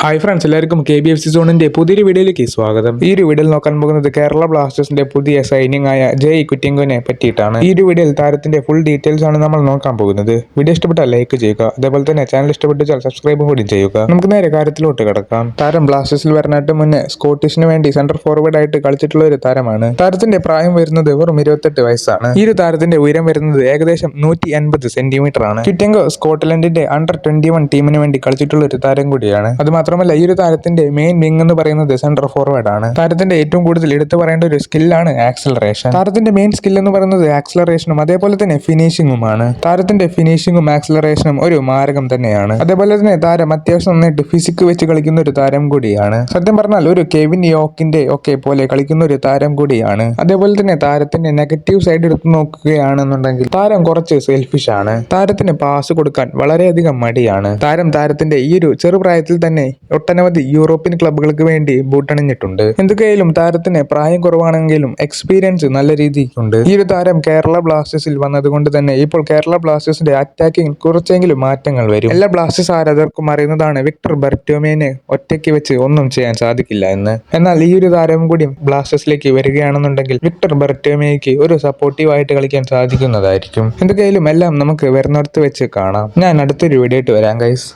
Hi friends, എല്ലാവർക്കും KBFC സോണിന്റെ പുതിയൊരു വീഡിയോയിലേക്ക് സ്വാഗതം. ഈ ഒരു വീഡിയോയിൽ നോക്കാൻ പോകുന്നത് കേരള ബ്ലാസ്റ്റേഴ്സിന്റെ പുതിയ സൈനിങ് ആയ ജയ് കുറ്റിങ്കോനെ പറ്റിയിട്ടാണ്. ഈ ഒരു വീഡിയോയിൽ താരത്തിന്റെ ഫുൾ ഡീറ്റെയിൽസ് ആണ് നമ്മൾ നോക്കാൻ പോകുന്നത്. വീഡിയോ ഇഷ്ടപ്പെട്ടാൽ ലൈക്ക് ചെയ്യുക, അതേപോലെ തന്നെ ചാനൽ ഇഷ്ടപ്പെട്ടാൽ സബ്സ്ക്രൈബും കൂടി ചെയ്യുക. നമുക്ക് നേരെ കാര്യത്തിലോട്ട് കിടക്കാം. താരം ബ്ലാസ്റ്റേഴ്സിൽ വരാനായിട്ട് മുന്നേ സ്കോട്ടിഷിന് വേണ്ടി സെന്റർ ഫോർവേഡ് ആയിട്ട് കളിച്ചിട്ടുള്ള ഒരു താരമാണ്. താരത്തിന്റെ പ്രായം വരുന്നത് വെറും 28 വയസ്സാണ്. ഈ ഒരു താരത്തിന്റെ ഉയരം വരുന്നത് ഏകദേശം 150 സെന്റിമീറ്റർ ആണ്. കുറ്റിങ്കോ സ്കോട്ട്ലൻഡിന്റെ അണ്ടർ-21 ടീമിന് വേണ്ടി കളിച്ചിട്ടുള്ള ഒരു താരം കൂടിയാണ്. മാത്രമല്ല, ഈ ഒരു താരത്തിന്റെ മെയിൻ വിങ് എന്ന് പറയുന്നത് സെന്റർ ഫോർവേഡ് ആണ്. താരത്തിന്റെ ഏറ്റവും കൂടുതൽ എടുത്തു പറയേണ്ട ഒരു സ്കില്ലാണ് ആക്സലറേഷൻ. താരത്തിന്റെ മെയിൻ സ്കിൽ എന്ന് പറയുന്നത് ആക്സലറേഷനും അതേപോലെ തന്നെ ഫിനിഷിംഗുമാണ്. താരത്തിന്റെ ഫിനിഷിംഗും ആക്സലറേഷനും ഒരു മാരകം തന്നെയാണ്. അതേപോലെ തന്നെ താരം അത്യാവശ്യം നന്നായിട്ട് ഫിസിക് വെച്ച് കളിക്കുന്ന ഒരു താരം കൂടിയാണ്. സത്യം പറഞ്ഞാൽ ഒരു കെവിൻ യോക്കിന്റെ ഒക്കെ പോലെ കളിക്കുന്ന ഒരു താരം കൂടിയാണ്. അതേപോലെ തന്നെ താരത്തിന്റെ നെഗറ്റീവ് സൈഡ് എടുത്ത് നോക്കുകയാണെന്നുണ്ടെങ്കിൽ താരം കുറച്ച് സെൽഫിഷ് ആണ്. താരത്തിന് പാസ് കൊടുക്കാൻ വളരെയധികം മടിയാണ്. താരത്തിന്റെ ഈ ഒരു ചെറുപ്രായത്തിൽ തന്നെ ഒട്ടനവധി യൂറോപ്യൻ ക്ലബ്ബുകൾക്ക് വേണ്ടി ബൂട്ടണിഞ്ഞിട്ടുണ്ട്. എന്തൊക്കെയായാലും താരത്തിന് പ്രായം കുറവാണെങ്കിലും എക്സ്പീരിയൻസ് നല്ല രീതിക്കുണ്ട്. ഈ ഒരു താരം കേരള ബ്ലാസ്റ്റേഴ്സിൽ വന്നതുകൊണ്ട് തന്നെ ഇപ്പോൾ കേരള ബ്ലാസ്റ്റേഴ്സിന്റെ അറ്റാക്കിംഗ് കുറച്ചെങ്കിലും മാറ്റങ്ങൾ വരും. എല്ലാ ബ്ലാസ്റ്റേഴ്സ് ആരാധകർക്കും അറിയുന്നതാണ് വിക്ടർ ബർട്ടോമേനെ ഒറ്റയ്ക്ക് വെച്ച് ഒന്നും ചെയ്യാൻ സാധിക്കില്ല എന്ന്. എന്നാൽ ഈ ഒരു താരം കൂടി ബ്ലാസ്റ്റേഴ്സിലേക്ക് വരികയാണെന്നുണ്ടെങ്കിൽ വിക്ടർ ബർട്ടോമേയ്ക്ക് ഒരു സപ്പോർട്ടീവ് ആയിട്ട് കളിക്കാൻ സാധിക്കുന്നതായിരിക്കും. എന്തൊക്കെയായാലും എല്ലാം നമുക്ക് വരുന്നിടത്ത് വെച്ച് കാണാം. ഞാൻ അടുത്തൊരു വീഡിയോ ആയിട്ട് വരാം ഗൈസ്.